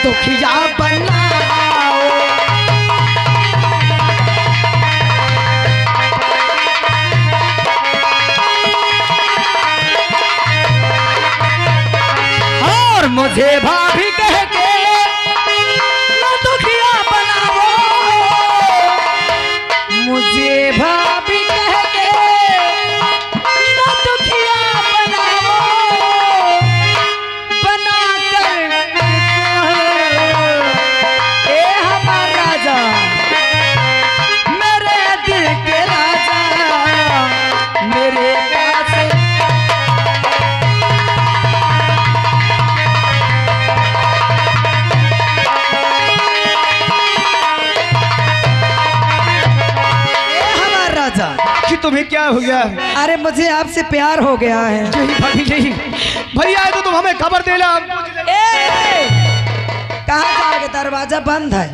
दुखिया बनाओ। और मुझे भाभी कह के न दुखिया बनाओ, मुझे भाभी कह के न दुखिया बनाओ, बनाकर ए हमारा राजा, मेरे दिल के राजा, मेरे पास कि तुम्हें क्या हो गया? अरे मुझे आपसे प्यार हो गया है। यही भाभी यही भैया तो तुम हमें खबर देना। कहाँ जाओगे? दरवाजा बंद है,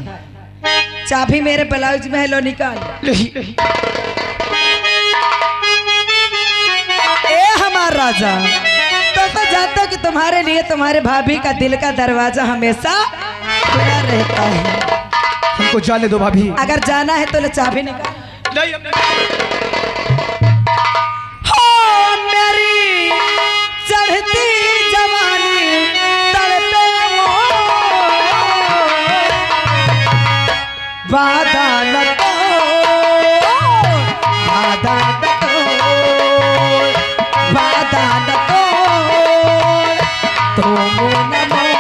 चाबी मेरे ब्लाउज में है, लो निकाल। ए हमारा राजा, तो जानते हो कि तुम्हारे लिए तुम्हारे भाभी का दिल का दरवाजा हमेशा खुला रहता है। हमको जाने दो भाभी। अगर जाना है तो ले चाबी निकाल। नहीं हो मेरी चढ़ती जवानी तड़पे वादा न तोड़, वादा न तोड़, वादा न तोड़, तुम न मोड़।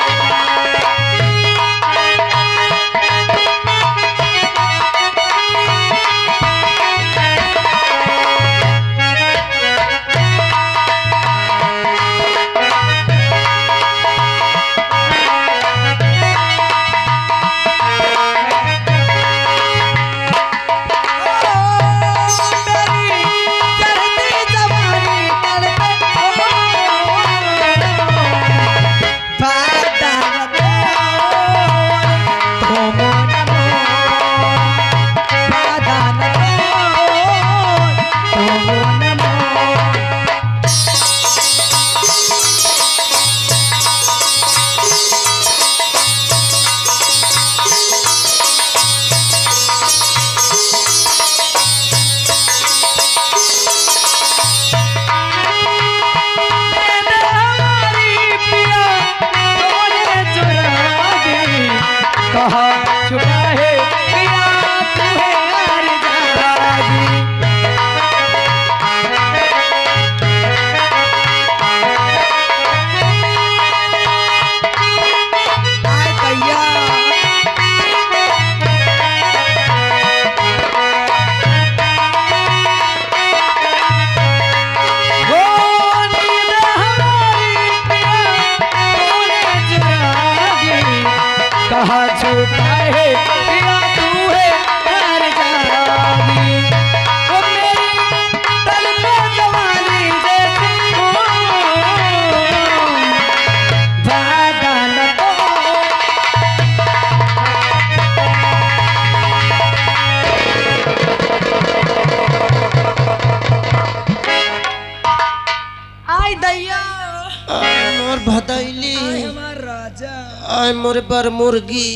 आय मोरे पर मुर्गी।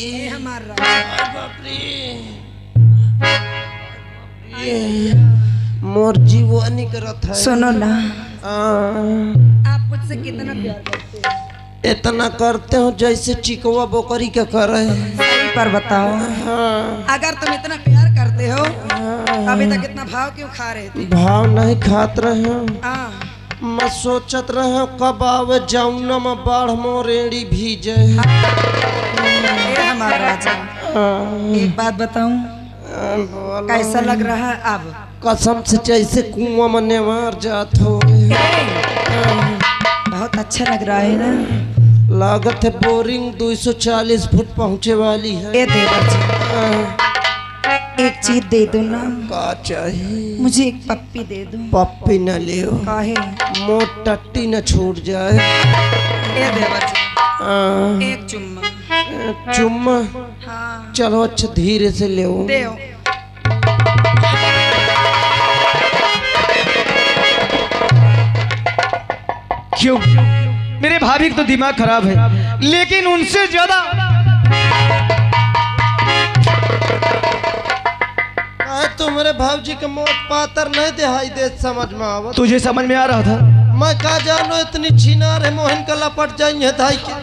मोर जीवानी करत है। सुनो ना, आप मुझसे कितना प्यार करते हो? इतना करते हो जैसे चिकवा बोकरी का करे। सही पर बताओ। अगर तुम इतना प्यार करते हो अभी तक इतना भाव क्यों खा रहे थे? भाव नहीं खात रहे। मैं सोचत रहे कब आवे जाऊना में बाढ़ मोरेड़ी भीजे। हमारा राजा, एक बात बताऊं, कैसा लग रहा है अब? कसम से जैसे कुआं में नेवार जात हो। बहुत अच्छा लग रहा है ना? लागत है बोरिंग 240 फुट पहुंचे वाली है। ए देवर जी, एक चीज दे दो ना। का चाहिए? मुझे एक पप्पी दे दो। पप्पी न ले। काहे? मोट टट्टी न छूट जाए। ए देवर जी, एक चुम्मा। चुम्मा? हाँ। चलो अच्छा धीरे से ले। दे। क्यों? मेरे भाभी का तो दिमाग खराब है, लेकिन उनसे ज्यादा तुम्हारे भावजी के मौत पातर नहीं दिखाई दे समझ में आवत। तुझे समझ में आ रहा था? मैं का जानो इतनी छीना रे मोहन का लपट जाइए धाई के।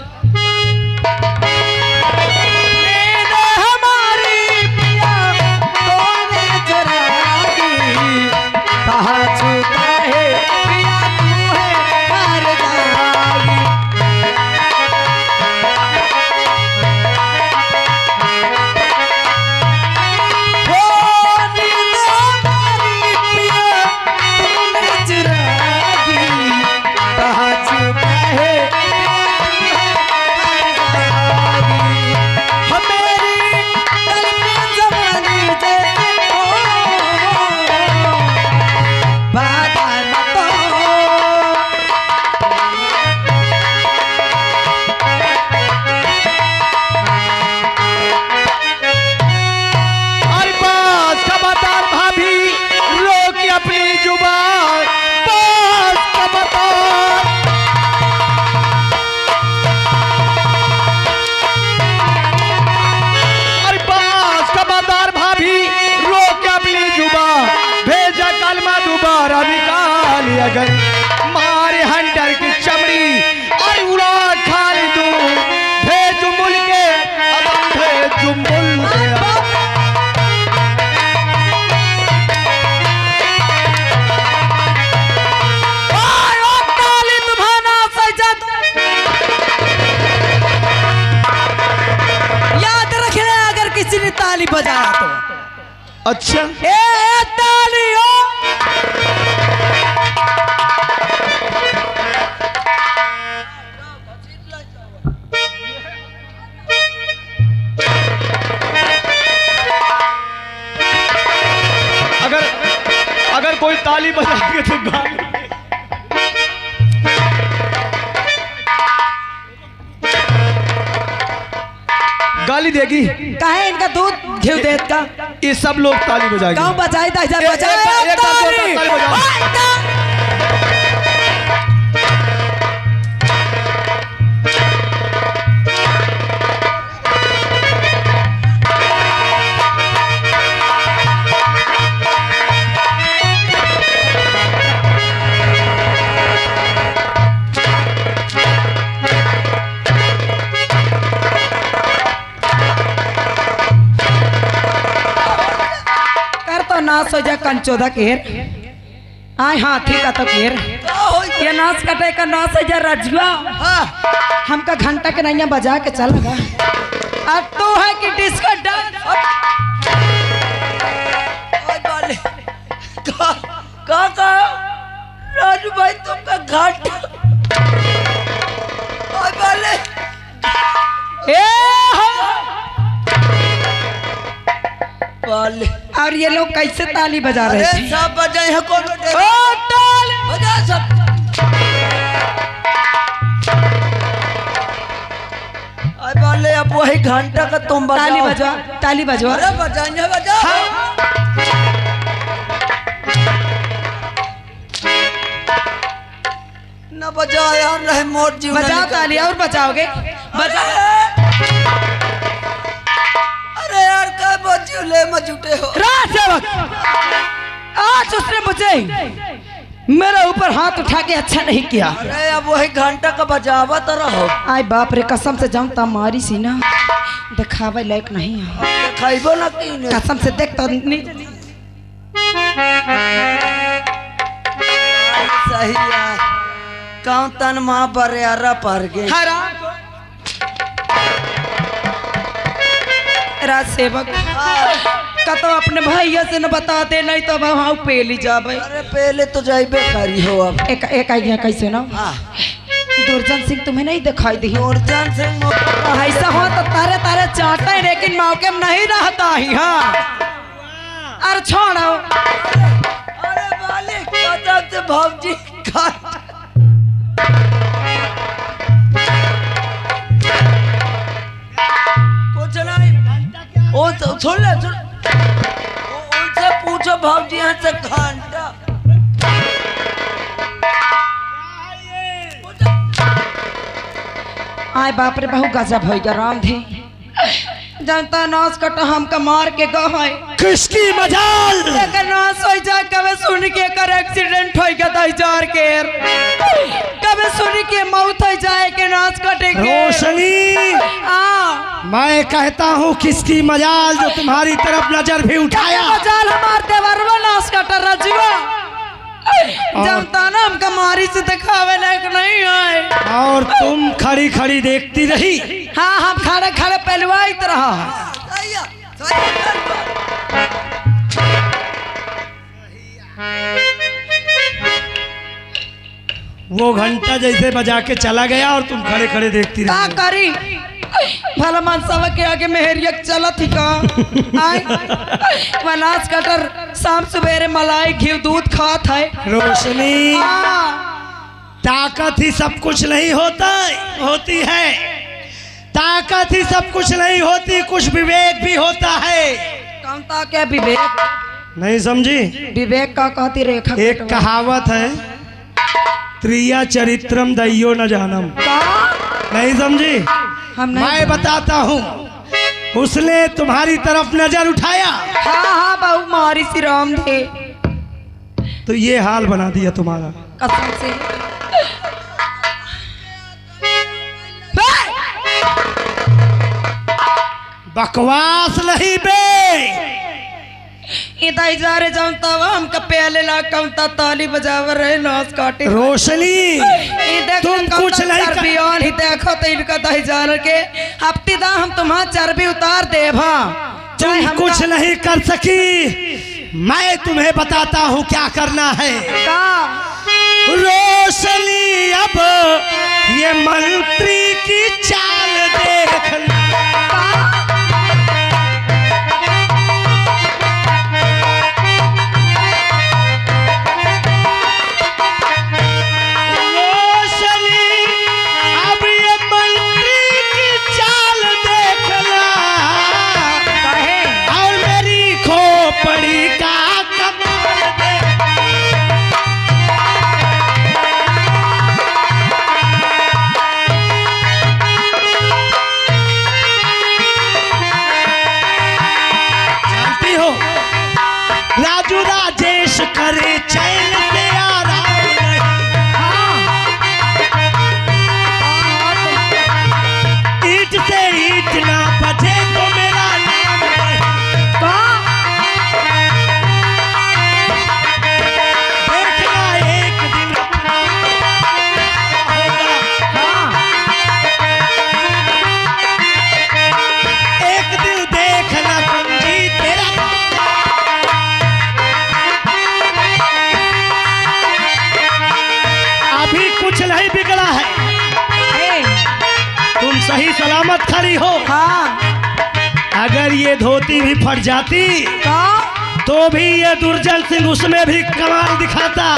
अगर मारे हंटर की चमड़ी और उड़ा खाली तू भेज मुल के अब भेज मुल याद रखना अगर किसी ने ताली बजाया तो। अच्छा ताली हो। अगर कोई ताली बजाएंगे तो गाली देगी। काहे इनका दूध घिव देत का? ये सब लोग ताली बजाएंगे। गाँव बजाई था इधर बजाए ताली नाच हो जा कंचोदा केर आय हाथी का तो केर ये नाच कटे का नाच हो जा रजुआ। हमका घंटा के नैया बजा के चल लगा। अब तू है कि डिस्को डांस का राजू भाई तुमका घंटा और ये लोग कैसे ताली बजा रहे थे? सब बजाए हैं कौन बजा सब। अरे अब वही घंटा का तुम बजाओ। ताली बजवा ताली बजवा। अरे बजाएंगे बजाओ। न बजाओ यार रहे मोट जी बजाओ ताली और बजाओगे बजाओ। अरे यार क्या बजूले मजूटे हो। सेवक आज उसने मुझे मेरे ऊपर हाथ उठा के अच्छा नहीं किया। अरे अब वही घंटा का बजावा तो रहो। आय बाप रे कसम से जाऊं तमारी सी ना दिखावे लायक नहीं है। खाइबो ना की कसम से देख तो नहीं सही यार कौन तन माँ बरियारा पर गए। राज सेवक का तो अपने भैया से न बता दे नहीं तो वहाँ पेली जाबे। अरे पहले तो जाइबे करी हो। अब एक आइडिया कैसे ना दुर्जन सिंह तुम्हें नहीं दिखाई दी? दुर्जन सिंह ऐसा हो तो तारे तारे चाहता है लेकिन मौके में नहीं रहता ही। हाँ अरे छोड़ो। अरे मालिक कसम से भावजी कुछ नहीं। ओ तो छोड़ ले उनसे पूछो भावजी यहाँ से घंटा। आय बाप रे बहु गजब हो गया राम थे। जनता नाच कटा हमका मार के गए किसकी मजाल? लेकिन नाच हो जाए कभी सुन के कर एक्सीडेंट हो गया था जार के कभी सुन के मौत हो जाए के नाच कटे के रोशनी, मैं कहता हूँ किसकी मजाल जो तुम्हारी तरफ नजर भी उठाया। मजाल हमार देवरवा नाच कटा रजुआ जनता ना हमका मारी से दिखावे लायक नहीं आए और तुम खड़ी खड़ी देखती रही। हाँ हम खड़े खड़े पहलवाई तरह वो घंटा जैसे बजा के चला गया और तुम खड़े खड़े देखती का रही। करी भला मनसावा के आगे मेहरिया चलत ही का आए वनास कटर शाम सवेरे मलाई घी दूध खात है। रोशनी, ताकत ही सब कुछ नहीं होती है। ताकत ही सब कुछ नहीं होती, कुछ विवेक भी होता है। कौन ता क्या विवेक? नहीं समझी? विवेक का कहती रेखा एक कहावत है, त्रिया चरित्रम दैयो न जानम। नहीं समझी? मैं बताता हूँ, उसने तुम्हारी तरफ नजर उठाया। हाँ बहु मारी सी राम थे तो ये हाल बना दिया तुम्हारा। कसम से बकवास नहीं बे। इधर जा रहे जानता हुआ हमका पहले ला कमता ताली बजावर रहे नाच काटे। रोशनी, तुम कुछ नहीं कर... बियान ही देखो तो इनका दही जार के हफ्ती दा हम तुम्हारा चर्बी उतार दे। तुम कुछ नहीं कर सकी, मैं तुम्हें बताता हूँ क्या करना है। रोशनी, अब ये मंत्री की चाल देखना। करे चैन से आराम नहीं। ईट से ईट ना बचे तो मेरा नाम देखना एक दिन एक दिन देखना कुंजी तेरा। कुछ नहीं बिगड़ा है, तुम सही सलामत खड़ी हो। अगर ये धोती भी फट जाती तो भी ये दुर्जन सिंह उसमें भी कमाल दिखाता।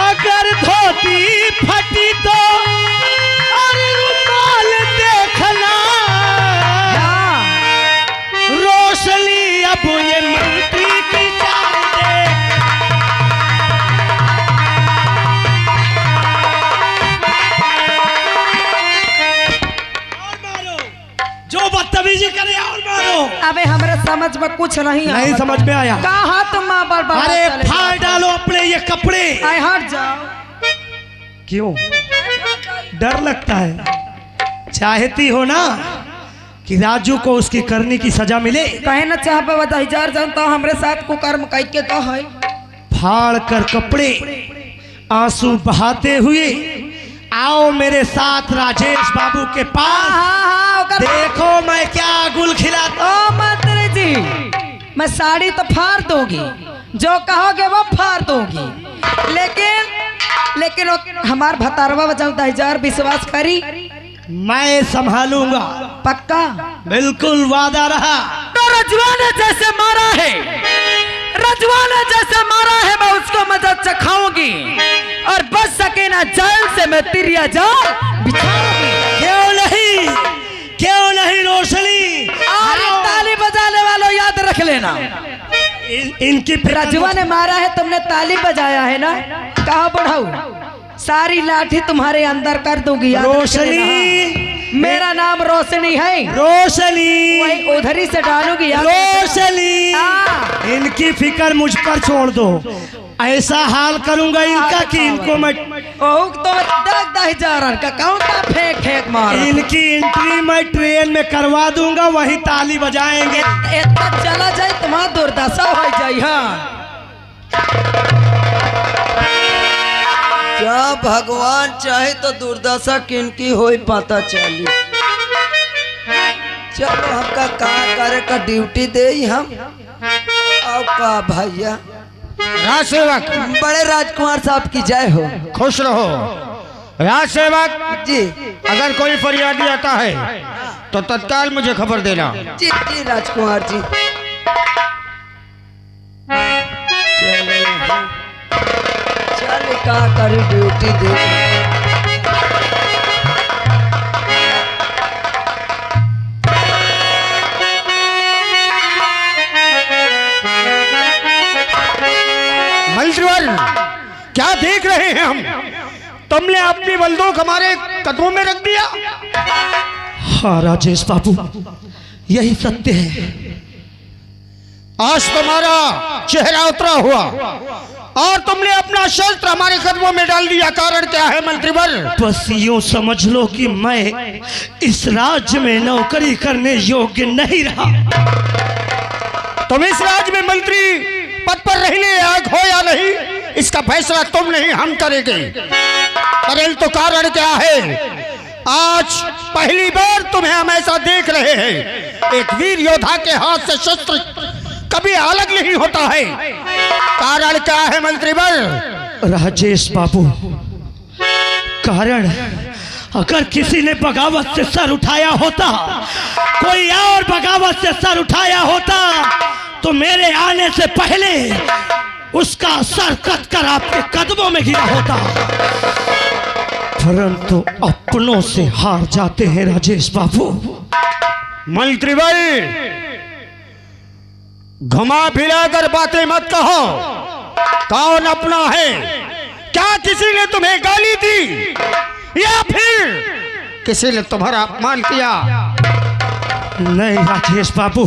अगर धोती फटी तो अरे रुमाल देखना। रोशनी, अब ये मंत्री की चाल दे। बदतमीजी करे और मारो। अबे हमारे समझ में कुछ नहीं समझ में आया। कहा तुम माँ बाप? अरे फाड़ डालो अपने ये कपड़े। हट जाओ। क्यों डर लगता है? चाहती हो ना कि राजू को उसकी करने की सजा मिले? कहे ना चाह पे बता हजार जनता हमारे साथ कुकर्म कह के कहा है। फाड़ कर कपड़े आंसू बहाते हुए आओ मेरे साथ राजेश बाबू के पास। देखो मैं क्या गुल खिलाता। ओ मंत्री जी, मैं साड़ी तो फाड़ दूंगी, जो कहोगे वो फाड़ दूंगी, लेकिन हमार भतारवा बजाऊ 10,000 विश्वास करी। मैं संभालूंगा। पक्का? बिल्कुल वादा रहा। तो रजवा ने जैसे मारा है, रजवा ने जैसे मारा है मैं उसको मदद चखाऊंगी और बच सके ना जेल से मैं तिरिया जाल बिछाऊंगी। क्यों नहीं रोशनी? ताली बजाने वालों याद रख लेना, इनकी रजवा ने मारा है, तुमने ताली बजाया है ना। कहा बढ़ाऊ, सारी लाठी तुम्हारे अंदर कर दूंगी। रोशनी, मेरा नाम रोशनी है। रोशनी, वही उधर ही से डालूंगी यार। रोशनी, हाँ। इनकी फिक्र मुझ पर छोड़ दो। ऐसा हाल करूंगा इनका कि इनको मैं तो दह जा रहा का कौन सा फेंक फेंक मार। इनकी एंट्री मैं ट्रेन में करवा दूंगा, वही ताली बजाएंगे। इतना चला जाए तुम्हारा दुर्दशा हो जाए। हाँ क्या भगवान चाहे तो दुर्दशा किनकी हो पता चली। चलो हमका का करे का ड्यूटी दे हम। अब का भैया राज सेवक, बड़े राजकुमार साहब की जय हो। खुश रहो। राज सेवक जी अगर कोई फरियादी आता है तो तत्काल मुझे खबर देना। जी जी राजकुमार जी। चल का करी ड्यूटी दे। मंत्रीवर, क्या देख रहे हैं हम? तुमने अपनी बंदूक हमारे कदमों में रख दिया। हाँ राजेश बाबू, यही सत्य है। आज तुम्हारा चेहरा उतरा हुआ और तुमने अपना शस्त्र हमारे कदमों में डाल दिया। कारण क्या है मंत्रीवर? बस यूं समझ लो कि मैं इस राज्य में नौकरी करने योग्य नहीं रहा। तुम इस राज्य में मंत्री पद पर रहने लायक हो या नहीं, इसका फैसला तुम नहीं हम करेंगे। परंतु कारण क्या है? आज पहली बार तुम्हें हम ऐसा देख रहे हैं। एक वीर योद्धा के हाथ से शस्त्र कभी अलग नहीं होता है। कारण क्या है मंत्रीवर? राजेश बाबू, कारण अगर किसी ने बगावत से सर उठाया होता, कोई और बगावत से सर उठाया होता, तो मेरे आने से पहले उसका सर कट कर आपके कदमों में गिरा होता। परंतु अपनों से हार जाते हैं राजेश बाबू। मंत्रीवर, घुमा फिरा कर बातें मत कहो। कौन अपना है? क्या किसी ने तुम्हें गाली दी या फिर किसी ने तुम्हारा अपमान किया? नहीं राजेश बाबू,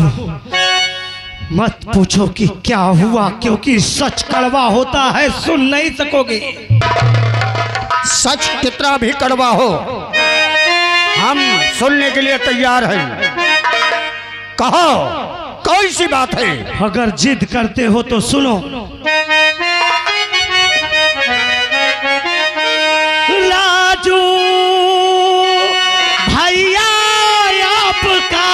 मत पूछो कि क्या हुआ, क्योंकि सच कड़वा होता है, सुन नहीं सकोगे। सच कितना भी कड़वा हो, हम सुनने के लिए तैयार हैं। कहो, कौन सी बात है? अगर जिद करते हो तो सुनो। राजू भैया आपका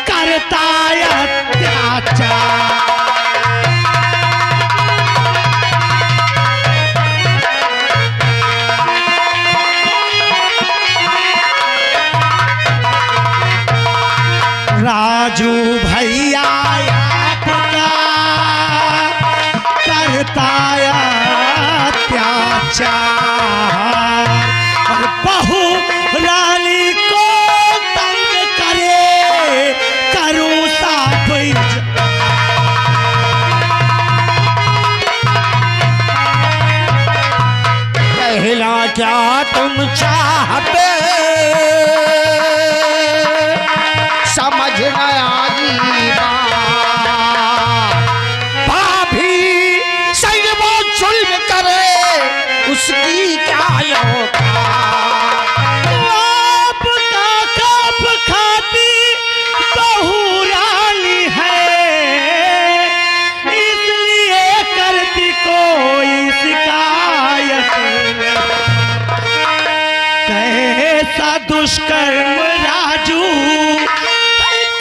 करता अत्याचार। राजू भैया आपका करता अत्याचार और बहू रानी को तंग करे, करूँ साफ कहला क्या तुम चाहते, समझ न आई भाभी। सही वो जुल्म करे उसकी क्या औकात? आपका कप खाती बहू रानी है, इसलिए करती कोई शिकायत। कैसा दुष्कर्म राजू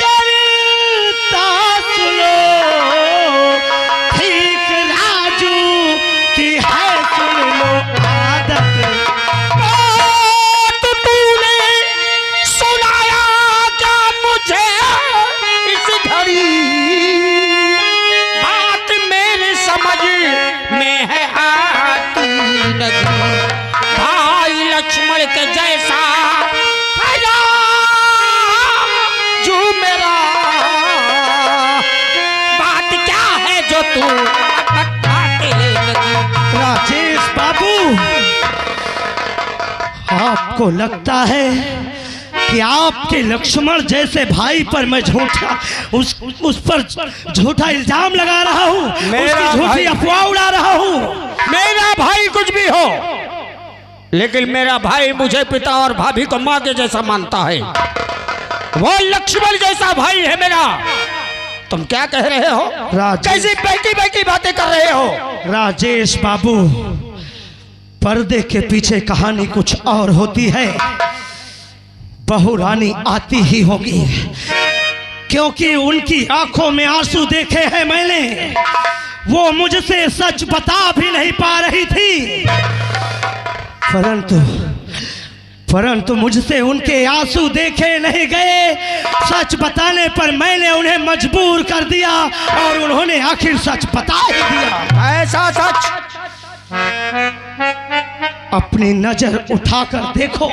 करता, सुनो ठीक राजू की है, सुन लो आदत। तो तूने सुनाया क्या मुझे इस घड़ी? बात मेरे समझ में है आती नहीं। भाई लक्ष्मण के जैसा है जो मेरा, बात क्या है जो तू राजेश बाबू, आपको लगता है कि आपके लक्ष्मण जैसे भाई पर मैं झूठा उस पर झूठा इल्जाम लगा रहा हूँ, उसकी झूठी अफवाह उड़ा रहा हूँ। मेरा भाई कुछ भी हो, लेकिन मेरा भाई मुझे पिता और भाभी को माँ के जैसा मानता है। वो लक्ष्मण जैसा भाई है मेरा। तुम क्या कह रहे हो? कैसी बहकी बहकी बातें कर रहे हो? राजेश बाबू, पर्दे के पीछे कहानी कुछ और होती है। बहू रानी आती ही होगी, क्योंकि उनकी आंखों में आंसू देखे हैं मैंने। वो मुझसे सच बता भी नहीं पा रही थी, परंतु मुझसे उनके आंसू देखे नहीं गए। सच बताने पर मैंने उन्हें मजबूर कर दिया और उन्होंने आखिर सच बता ही दिया। ऐसा सच? अपनी नजर उठाकर देखो।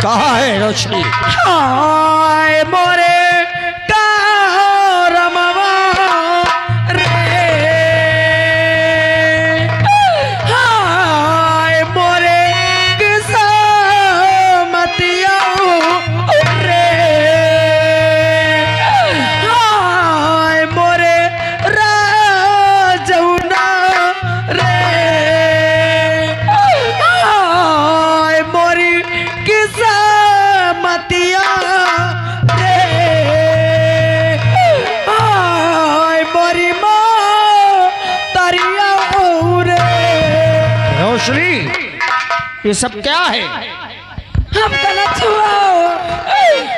कहाँ है रोशनी? हाय मोरे रमवा रे, हाय मोरे किस्मतिया रे, हाय मोरे राजौना रे, हाय मोरी किस्मतिया रे, हाय मोरी माँ तरिया रे। रोशनी, ये सब क्या है? हम कला छुआओ,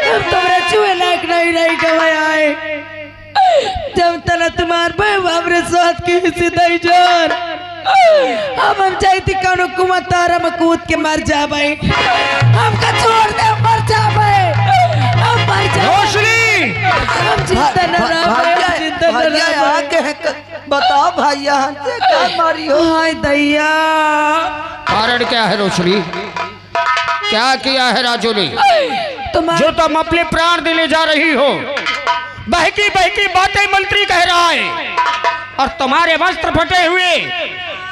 हम तुम्हारे छुए लायक नहीं रही गए आए। जब तला तुम्हार भाई बाबरे साथ की हिस्से दई जोर, हम चाहती कौनो कुआं तारा में कूद के मर जा भाई। हमका छोड़ दे, मर जा भाई, हम मर जा। रोशनी, हम चिंता न रहा, चिंता न रहा। बताओ भाई यहाँ से क्या मारी हो? हाय दैया, कारण क्या है रोशनी? क्या किया है राजू ने जो तुम अपने प्राण देने जा रही हो? बहकी बहकी बातें मंत्री कह रहा है और तुम्हारे वस्त्र फटे हुए,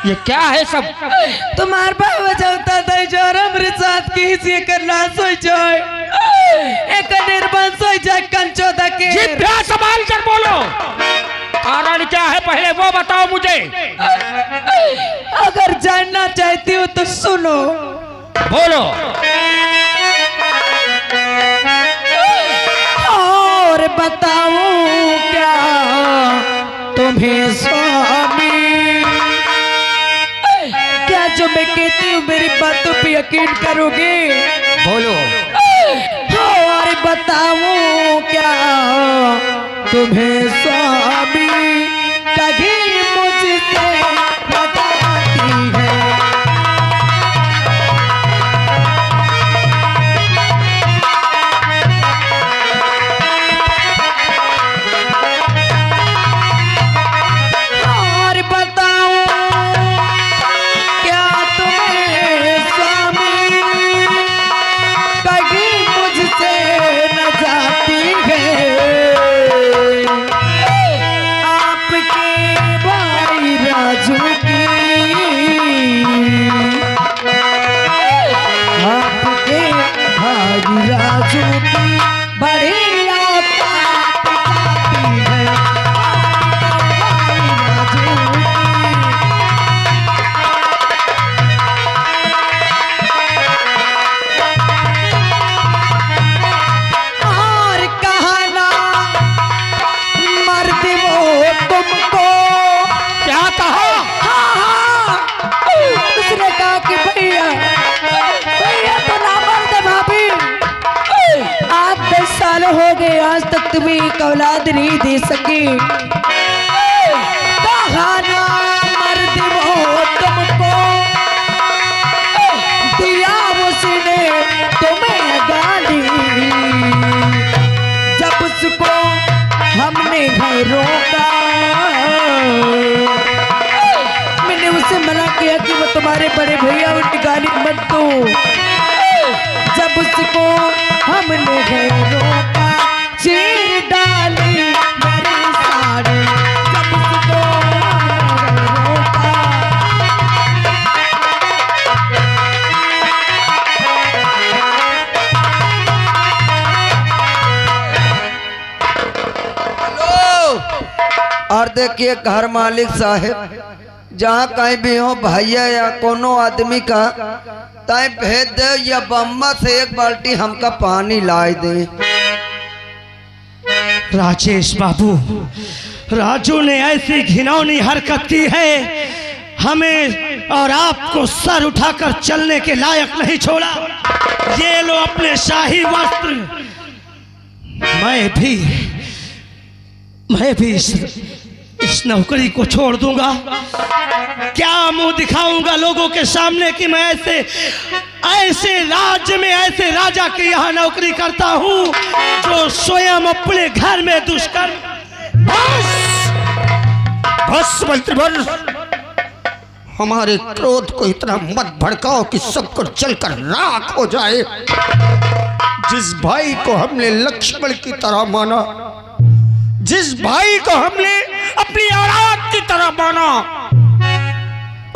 ये क्या है सब? तुम्हार बाबा जाता था जोर हमरे साथ की हिस्से करना सोई जाए, एक निर्बंध सोई जाए कंचो दके। जिभ्या संभाल कर बोलो। कारण क्या है पहले वो बताओ मुझे। अगर जानना चाहती हो तो सुनो। बोलो। और बताऊं क्या तुम्हें स्वामी, क्या जो मैं कहती हूँ मेरी बातों पे यकीन करोगे? बोलो। और बताऊं क्या तुम्हें स्वामी, कभी मुझसे बताती है। और बताऊं क्या तुम्हें स्वामी, कभी मुझसे न जाती है। आपके भाई राजू की, आपके भाई राजू की बड़ी औकात जाती है। आपके भाई राजू की। और कहना मर्द वो तुमको, क्या कहा? हाँ, उसने कहा कि भैया भैया तो ना मर्द भाभी, 8-10 साल हो गए आज तक तुम्हें एक औलाद नहीं दे सके। कहाना मर्द वो तुमको, दिया उसने तुम्हें गाली। जब उसको हमने घर रोका, मैंने उसे मना किया कि वो तुम्हारे बड़े भैया उनकी गाली मत दो। जब उसको हमने घर रोका, चीर डाली मेरी साड़ी। जब उसको हमने घर रोका, और देखिए घर मालिक साहब जहाँ कहीं भी हो भैया या कोनो आदमी का ताई भेज दे या बम्मा से एक बाल्टी हमका पानी ला दे। राजेश बाबू, राजू ने ऐसी घिनौनी हरकत की है, हमें और आपको सर उठाकर चलने के लायक नहीं छोड़ा। ये लो अपने शाही वस्त्र। मैं भी इस नौकरी को छोड़ दूंगा। क्या मुंह दिखाऊंगा लोगों के सामने कि मैं ऐसे राज्य में ऐसे राजा के यहाँ नौकरी करता हूँ जो स्वयं अपने घर में दुष्कर्म। बस मंत्रीवर, हमारे क्रोध को इतना मत भड़काओ कि सब कुछ जलकर राख हो जाए। जिस भाई को हमने लक्ष्मण की तरह माना, जिस भाई को हमने अपनी औलाद की तरह माना,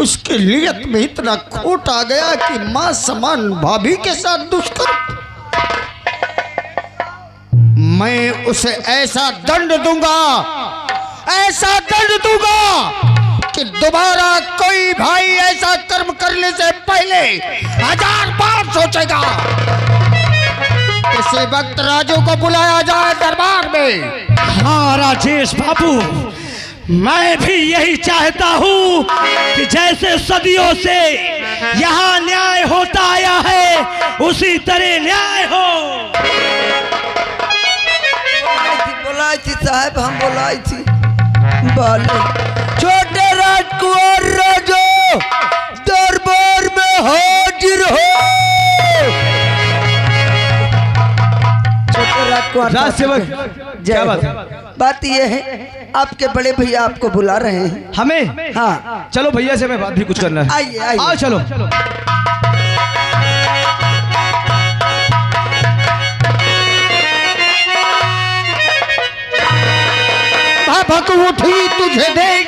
उसके नियत में इतना खोट आ गया कि मां समान भाभी के साथ दुष्कर्म। मैं उसे ऐसा दंड दूंगा, ऐसा दंड दूंगा कि दोबारा कोई भाई ऐसा कर्म करने से पहले 1000 बार सोचेगा। इसी वक्त राजू को बुलाया जाए दरबार में। हाँ राजेश बाबू, मैं भी यही चाहता हूँ कि जैसे सदियों से यहाँ न्याय होता आया है उसी तरह न्याय हो। बोलाई थी साहब, हम बोलाई थी बोले छोटे राजकुमार राजो दरबार में हाजिर हो। छोटे राजकुमार राज सेवक, क्या बात है? बात यह है आपके बड़े भैया आपको बुला रहे हैं। हमें? हाँ चलो भैया से हमें बात भी कुछ करना है। आइए आइए। आओ चलो। भक उठी तुझे दे